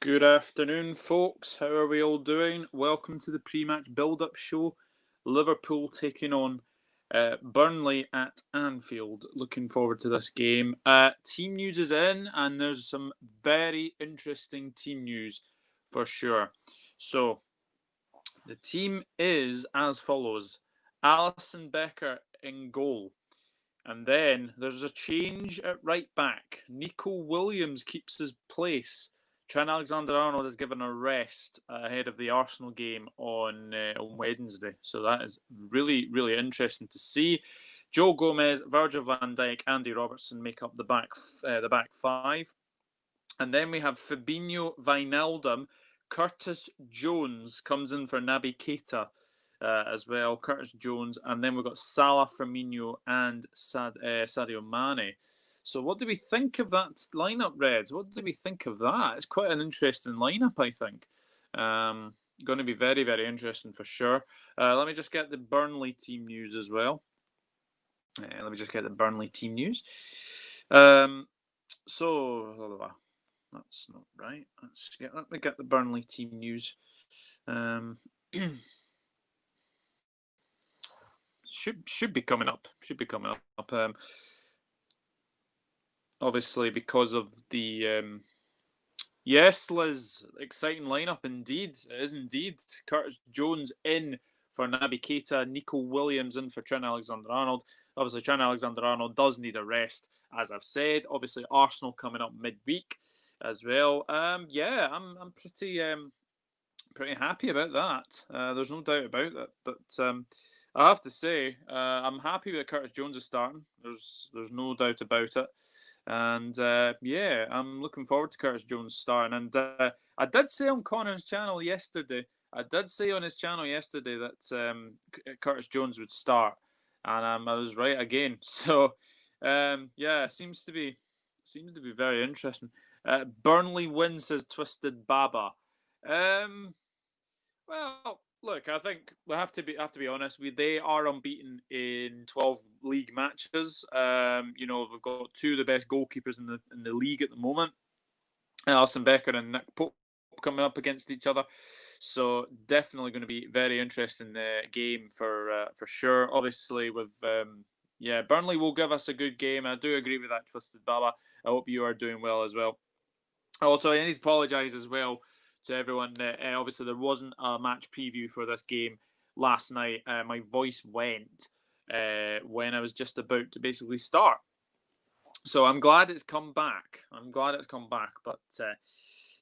Good afternoon, folks. How are we all doing? Welcome to the pre-match build-up show. Liverpool taking on Burnley at Anfield. Looking forward to this game. Team news is in, and there's some very interesting team news for sure. So, the team is as follows. Alisson Becker in goal. And then there's a change at right back. Nico Williams keeps his place. Trent Alexander-Arnold is given a rest ahead of the Arsenal game on Wednesday. So that is really, really interesting to see. Joe Gomez, Virgil van Dijk, Andy Robertson make up the back five. And then we have Fabinho, Wijnaldum. Curtis Jones comes in for Naby Keita as well. Curtis Jones. And then we've got Salah, Firmino, and Sadio Mane. So what do we think of that lineup, Reds? What do we think of that? It's quite an interesting lineup, I think. Going to be very, very interesting for sure. Let me just get the Burnley team news as well. So, that's not right. Let me get the Burnley team news. Should be coming up. Obviously, because of the yes, Liz, exciting lineup indeed. It is indeed. Curtis Jones in for Naby Keita, Nico Williams in for Trent Alexander-Arnold. Obviously, Trent Alexander-Arnold does need a rest, as I've said. Obviously, Arsenal coming up midweek as well. I'm pretty happy about that. There's no doubt about it. But I have to say, I'm happy that Curtis Jones is starting. There's no doubt about it. And I'm looking forward to Curtis Jones starting. And I did say on Connor's channel yesterday, that Curtis Jones would start, and I was right again. So seems to be very interesting. Burnley win, says Twisted Baba. Well, look, I think we have to be honest. They are unbeaten in 12 league matches. We've got two of the best goalkeepers in the league at the moment, Alisson Becker and Nick Pope coming up against each other. So definitely going to be very interesting game for sure. Obviously, with Burnley will give us a good game. I do agree with that, Twisted Baba. I hope you are doing well as well. Also, I need to apologise as well to everyone. Obviously, there wasn't a match preview for this game last night. My voice went when I was just about to basically start. So I'm glad it's come back. But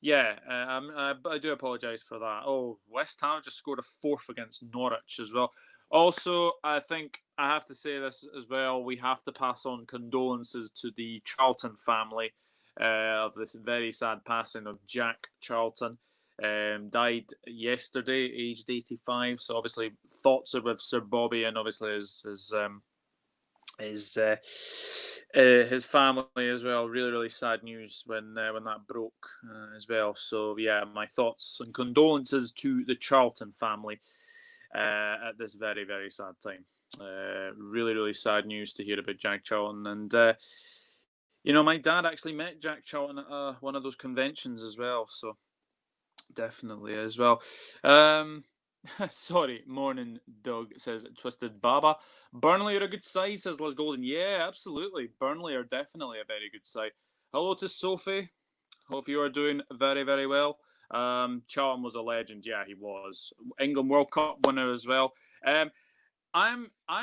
I do apologise for that. Oh, West Ham just scored a fourth against Norwich as well. Also, I think I have to say this as well. We have to pass on condolences to the Charlton family of this very sad passing of Jack Charlton. Died yesterday, aged 85. So obviously, thoughts are with Sir Bobby and obviously his family as well. Really, really sad news when that broke as well. So yeah, my thoughts and condolences to the Charlton family at this very, very sad time. Really, really sad news to hear about Jack Charlton. And my dad actually met Jack Charlton at one of those conventions as well. So definitely as well. Sorry, morning, Doug, says Twisted Baba. Burnley are a good side, says Liz Golden. Yeah, absolutely. Burnley are definitely a very good side. Hello to Sophie. Hope you are doing very, very well. Charlton was a legend. Yeah, he was. England World Cup winner as well. I'm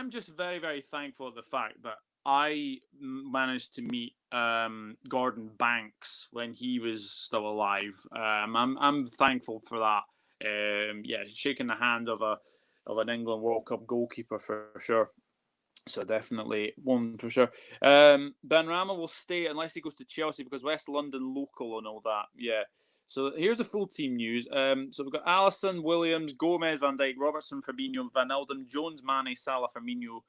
just very, very thankful at the fact that I managed to meet Gordon Banks when he was still alive. I'm thankful for that. Shaking the hand of an England World Cup goalkeeper for sure. So definitely one for sure. Benrahma will stay unless he goes to Chelsea because West London local and all that. Yeah. So here's the full team news. So we've got Alisson, Williams, Gomez, Van Dijk, Robertson, Fabinho, Wijnaldum, Jones, Mane, Salah, Firmino.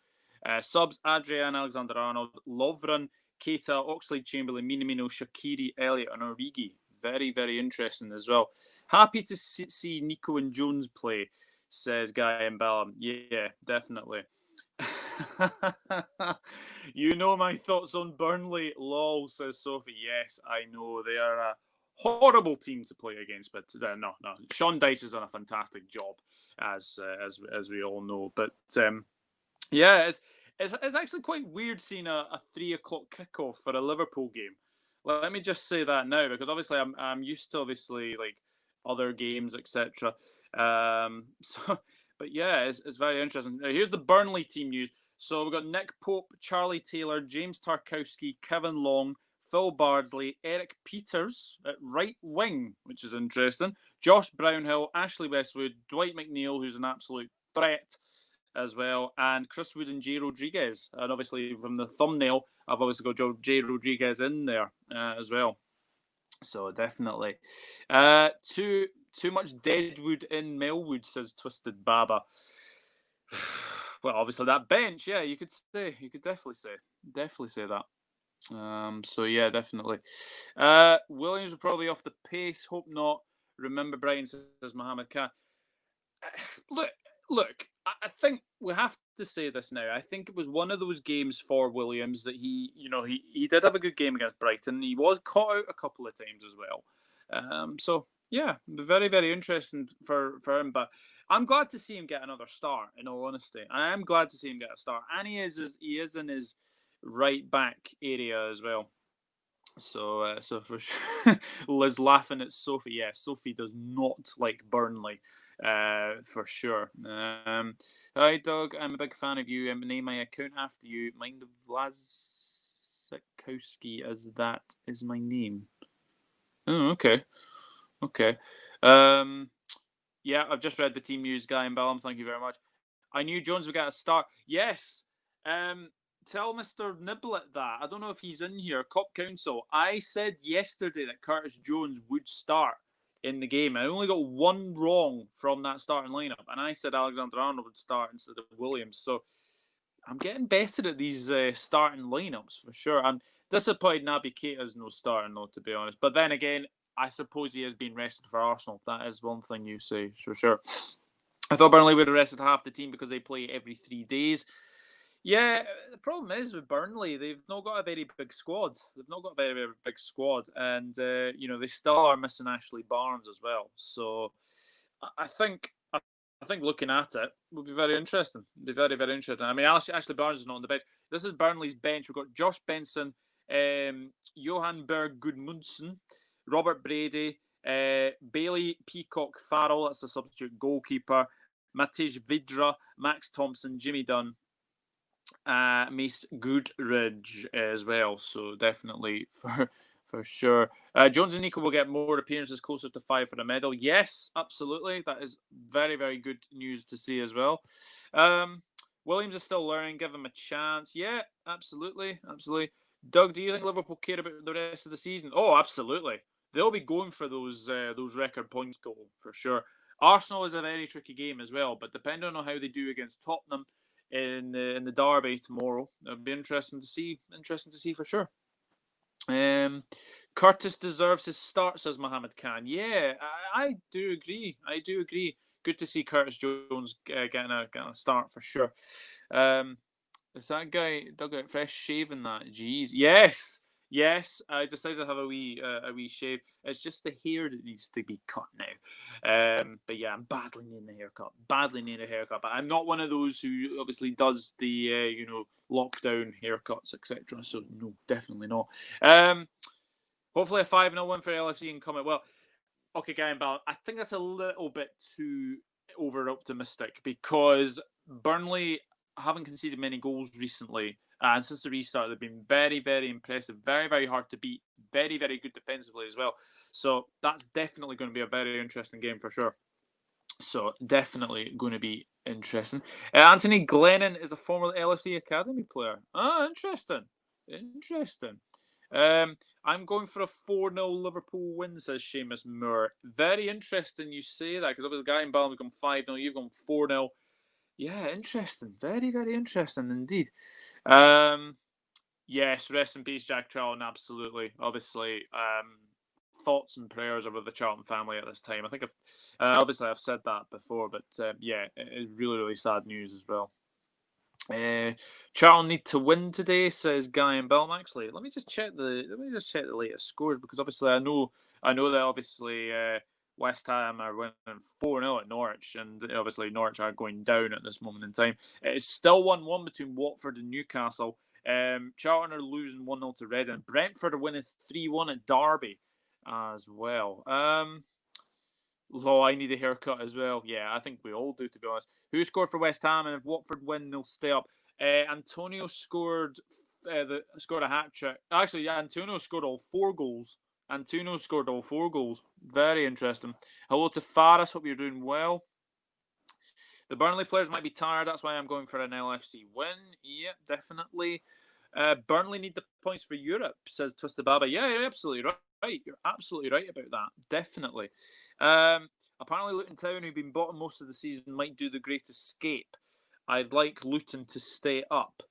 Subs, Adrian, Alexander-Arnold, Lovren, Keita, Oxlade-Chamberlain, Minamino, Shaqiri, Elliott, and Origi. Very, very interesting as well. Happy to see Nico and Jones play, says Guy and Bellam. Yeah, definitely. You know my thoughts on Burnley, lol, says Sophie. Yes, I know. They are a horrible team to play against. But no. Sean Dyche has done a fantastic job, as we all know. But yeah, it's actually quite weird seeing a 3 o'clock kickoff for a Liverpool game. Let me just say that now, because obviously I'm used to obviously like other games, etc. So, but yeah, it's very interesting. Now, here's the Burnley team news. So we've got Nick Pope, Charlie Taylor, James Tarkowski, Kevin Long, Phil Bardsley, Eric Peters at right wing, which is interesting. Josh Brownhill, Ashley Westwood, Dwight McNeil, who's an absolute threat as well, and Chris Wood and Jay Rodriguez. And obviously from the thumbnail, I've obviously got Jay Rodriguez in there as well. So definitely. Too much deadwood in Melwood, says Twisted Baba. Well, obviously that bench, yeah, you could definitely say that. So yeah, definitely. Williams will probably off the pace. Hope not. Remember, Brian, says Mohammed Khan. Look. I think we have to say this now. I think it was one of those games for Williams that he did have a good game against Brighton. He was caught out a couple of times as well. So yeah, very, very interesting for him. But I'm glad to see him get another start. In all honesty, I am glad to see him get a start, and he is in his right back area as well. So for sure, Liz laughing at Sophie. Yeah, Sophie does not like Burnley, for sure. Hi, Doug. I'm a big fan of you. I'm name my account after you. Mind of Vlasikowski, as that is my name. Oh, okay. Yeah, I've just read the team news, Guy and Ballum. Thank you very much. I knew Jones would get a start. Yes. Tell Mr. Niblet that. I don't know if he's in here. Cop Council. I said yesterday that Curtis Jones would start in the game. I only got one wrong from that starting lineup, and I said Alexander Arnold would start instead of Williams. So I'm getting better at these starting lineups for sure. I'm disappointed Naby Keita's no starting though, to be honest. But then again, I suppose he has been rested for Arsenal. That is one thing you say for sure. I thought Burnley would have rested half the team because they play every 3 days. Yeah, the problem is with Burnley, they've not got a very big squad. And they still are missing Ashley Barnes as well. So I think looking at it will be very interesting. It'll be very, very interesting. I mean, Ashley Barnes is not on the bench. This is Burnley's bench. We've got Josh Benson, Johan Berg Gudmundsen, Robert Brady, Bailey Peacock Farrell, that's the substitute goalkeeper, Matej Vidra, Max Thompson, Jimmy Dunn, Mace Goodridge as well. So definitely for sure. Jones and Nico will get more appearances closer to 5 for the medal. Yes, absolutely. That is very, very good news to see as well. Williams is still learning. Give him a chance. Yeah, absolutely. Doug, do you think Liverpool care about the rest of the season? Oh, absolutely. They'll be going for those record points total for sure. Arsenal is a very tricky game as well, but depending on how they do against Tottenham in the derby tomorrow, it'll be interesting to see. For sure. Curtis deserves his start, says Mohammed Khan. Yeah, I do agree. Good to see Curtis Jones getting a start for sure. Is that guy dug out fresh shaving that? Jeez. Yes. I decided to have a wee shave. It's just the hair that needs to be cut now. But yeah, I'm badly needing a haircut. But I'm not one of those who obviously does the lockdown haircuts, etc. So no, definitely not. Hopefully a 5-0 win for LFC and comment well. Okay, Guy and Ballon, I think that's a little bit too over optimistic because Burnley haven't conceded many goals recently. And since the restart, they've been very, very impressive. Very, very hard to beat. Very, very good defensively as well. So that's definitely going to be a very interesting game for sure. So definitely going to be interesting. Anthony Glennon is a former LFC Academy player. Interesting. I'm going for a 4-0 Liverpool win, says Seamus Moore. Very interesting you say that, because obviously the guy in Ballon has gone 5-0, you've gone 4-0. Yeah, interesting. Very, very interesting indeed. Yes, rest in peace, Jack Charlton, absolutely. Obviously, thoughts and prayers are with the Charlton family at this time. I think I've said that before, but yeah, it is really, really sad news as well. Charlton need to win today, says Guy and Bill. Actually, let me just check the latest scores, because obviously I know that obviously West Ham are winning 4-0 at Norwich, and obviously Norwich are going down at this moment in time. It's still 1-1 between Watford and Newcastle. Charlton are losing 1-0 to Reading. Brentford are winning 3-1 at Derby as well. I need a haircut as well. Yeah, I think we all do, to be honest. Who scored for West Ham? And if Watford win, they'll stay up. Antonio scored scored a hat trick. Actually, yeah, Antonio scored all 4 goals. Antonio scored all 4 goals. Very interesting. Hello to Faris. Hope you're doing well. The Burnley players might be tired. That's why I'm going for an LFC win. Yeah, definitely. Burnley need the points for Europe, says Twisted Baba. Yeah, you're absolutely right. You're absolutely right about that. Definitely. Apparently, Luton Town, who've been bottom most of the season, might do the Great Escape. I'd like Luton to stay up.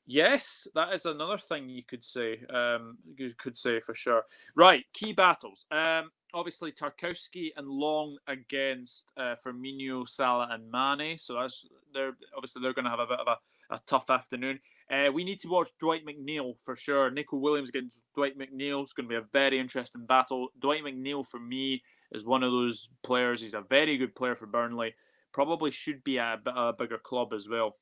Yes, that is another thing you could say. You could say for sure. Right, key battles. Obviously Tarkowski and Long against Firmino, Salah, and Mane. So they're going to have a bit of a tough afternoon. We need to watch Dwight McNeil for sure. Nico Williams against Dwight McNeil is going to be a very interesting battle. Dwight McNeil for me is one of those players. He's a very good player for Burnley. Probably should be at a bigger club as well.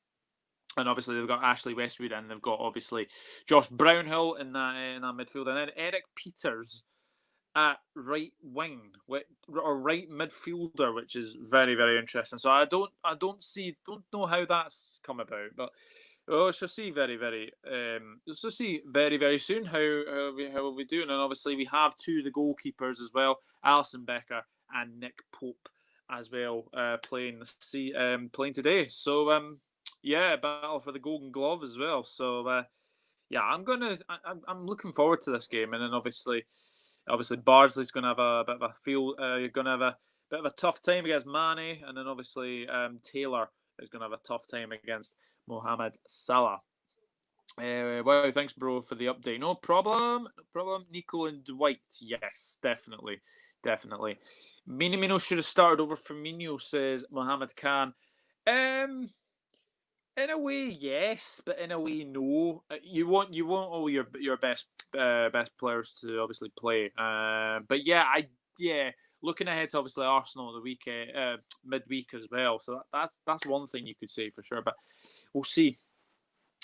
And obviously they've got Ashley Westwood, and they've got obviously Josh Brownhill in that midfield, and then Eric Peters at right wing or right midfielder, which is very, very interesting. So I don't know how that's come about, but we'll see very, very very soon how we do. And then obviously we have two of the goalkeepers as well, Alison Becker and Nick Pope as well, playing today. So yeah, battle for the Golden Glove as well. So yeah, I'm looking forward to this game, and then obviously Bardsley's going to have a bit of a feel. You're going to have a bit of a tough time against Mane, and then obviously Taylor is going to have a tough time against Mohamed Salah. Wow, thanks, bro, for the update. No problem. Nico and Dwight, yes, definitely. Minamino should have started over Firmino, says Mohammed Khan. In a way, yes, but in a way, no. You want all your best players to obviously play. But yeah, looking ahead to obviously Arsenal the weekend, midweek as well. So that's one thing you could say for sure. But we'll see.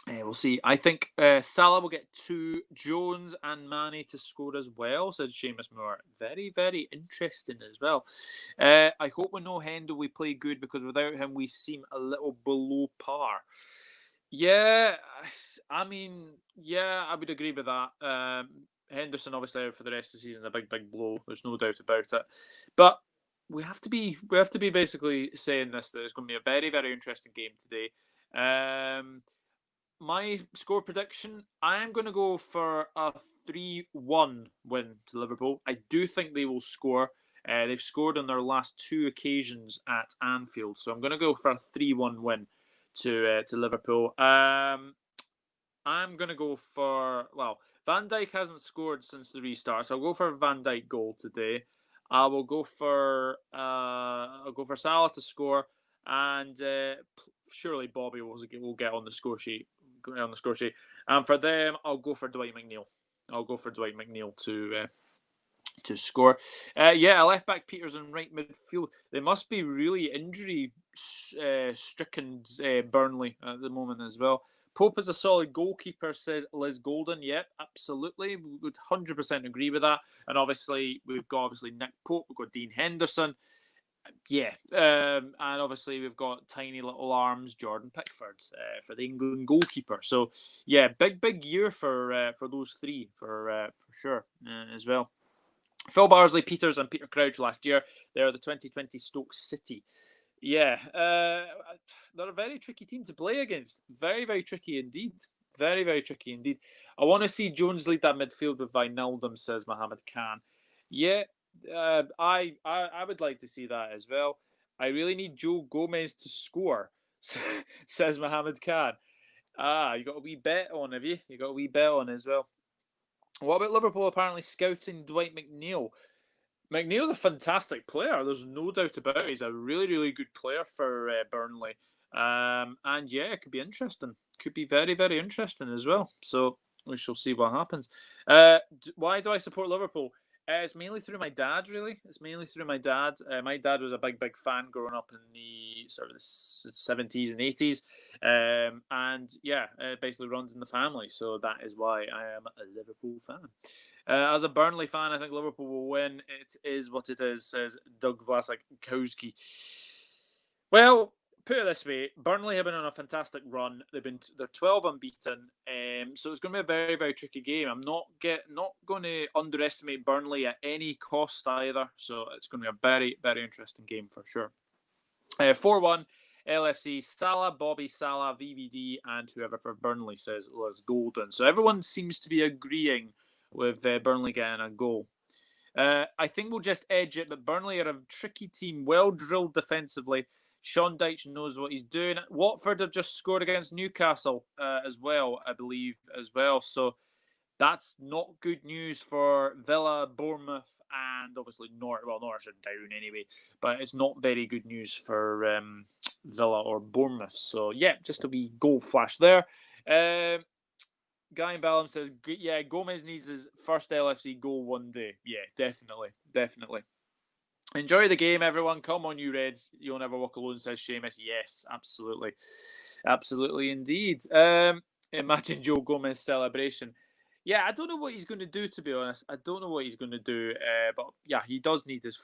We'll see. I think Salah will get 2, Jones and Mane to score as well, said Seamus Moore. Very, very interesting as well. I hope with no Hendo we play good, because without him we seem a little below par. Yeah, I mean, yeah, I would agree with that. Henderson obviously out for the rest of the season, a big blow. There's no doubt about it. But we have to be basically saying this, that it's going to be a very, very interesting game today. My score prediction, I am going to go for a 3-1 win to Liverpool. I do think they will score. They've scored on their last 2 occasions at Anfield. So I'm going to go for a 3-1 win to Liverpool. I'm going to go for, Van Dijk hasn't scored since the restart, so I'll go for a Van Dijk goal today. I will go for Salah to score, and surely Bobby will get on the score sheet. And for them, I'll go for Dwight McNeil. To score. Yeah, left back Peters and right midfield. They must be really injury stricken, Burnley at the moment as well. Pope is a solid goalkeeper, says Liz Golden. Yep, absolutely. We would 100% agree with that. And obviously, we've got Nick Pope, we've got Dean Henderson. Yeah, and obviously we've got tiny little arms, Jordan Pickford, for the England goalkeeper. So yeah, big year for those three for sure as well. Phil Barsley, Peters, and Peter Crouch last year. They're the 2020 Stoke City. Yeah, they're a very tricky team to play against. Very, very tricky indeed. Very, very tricky indeed. I want to see Jones lead that midfield with Wijnaldum, says Mohammed Khan. Yeah, I would like to see that as well. I really need Joe Gomez to score, says Mohammed Khan. You got a wee bet on, have you? You got a wee bet on as well. What about Liverpool apparently scouting Dwight McNeil? McNeil's a fantastic player. There's no doubt about it. He's a really, really good player for Burnley. And yeah, it could be interesting. Could be very, very interesting as well. So we shall see what happens. Why do I support Liverpool? It's mainly through my dad, really. It's mainly through my dad. My dad was a big, big fan growing up in the sort of the 70s and 80s. And yeah, it basically runs in the family. So that is why I am a Liverpool fan. As a Burnley fan, I think Liverpool will win. It is what it is, says Doug Vlasikowski. Well, put it this way: Burnley have been on a fantastic run. They're 12 unbeaten, so it's going to be a very, very tricky game. I'm not going to underestimate Burnley at any cost either. So it's going to be a very, very interesting game for sure. 4-1 LFC, Salah, Bobby Salah, VVD, and whoever for Burnley, says Les Golden. So everyone seems to be agreeing with Burnley getting a goal. I think we'll just edge it, but Burnley are a tricky team, well drilled defensively. Sean Dyche knows what he's doing. Watford have just scored against Newcastle as well, I believe, as well. So that's not good news for Villa, Bournemouth, and obviously Norwich. Well, Norwich are down anyway, but it's not very good news for Villa or Bournemouth. So yeah, just a wee goal flash there. Guy in Ballum says, yeah, Gomez needs his first LFC goal one day. Yeah, definitely, definitely. Enjoy the game, everyone. Come on, you Reds. You'll never walk alone, says Seamus. Yes, absolutely. Absolutely indeed. Imagine Joe Gomez celebration. Yeah, I don't know what he's going to do, to be honest. I don't know what he's going to do, but yeah, he does need his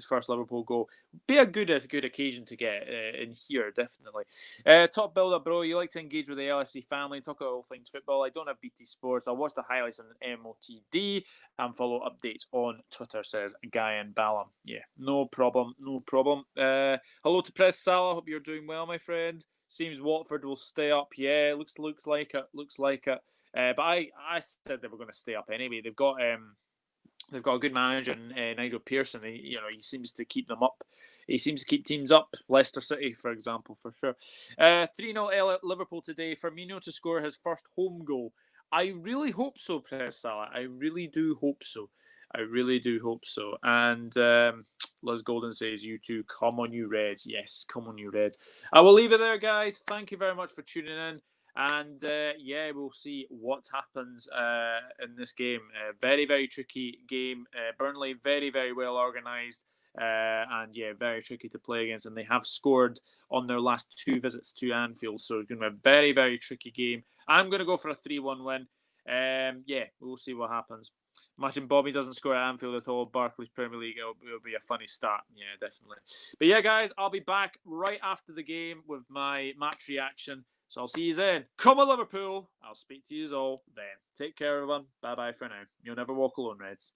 first Liverpool goal. Be a good occasion to get in here, definitely. Top builder, bro. You like to engage with the LFC family, talk about all things football. I don't have BT Sports. I watch the highlights on MOTD and follow updates on Twitter, says Guy and Ballum. Yeah, no problem, no problem. Hello to Press Salah. Hope you're doing well, my friend. Seems Watford will stay up. Yeah, looks like it. Looks like it. But I said they were going to stay up anyway. They've got a good manager, Nigel Pearson. He seems to keep them up. He seems to keep teams up. Leicester City, for example, for sure. 3-0 Liverpool today. Firmino to score his first home goal. I really hope so, Press Salah. I really do hope so. I really do hope so. And Les Golden says, you two, come on, you Reds. Yes, come on, you Reds. I will leave it there, guys. Thank you very much for tuning in. And yeah, we'll see what happens in this game. Very, very tricky game. Burnley, very, very well organised. And yeah, very tricky to play against. And they have scored on their last 2 visits to Anfield. So it's going to be a very, very tricky game. I'm going to go for a 3-1 win. Yeah, we'll see what happens. Imagine Bobby doesn't score at Anfield at all. Barclays Premier League, it'll be a funny start. Yeah, definitely. But yeah, guys, I'll be back right after the game with my match reaction. So I'll see you then. Come on, Liverpool. I'll speak to you all then. Take care, everyone. Bye-bye for now. You'll never walk alone, Reds.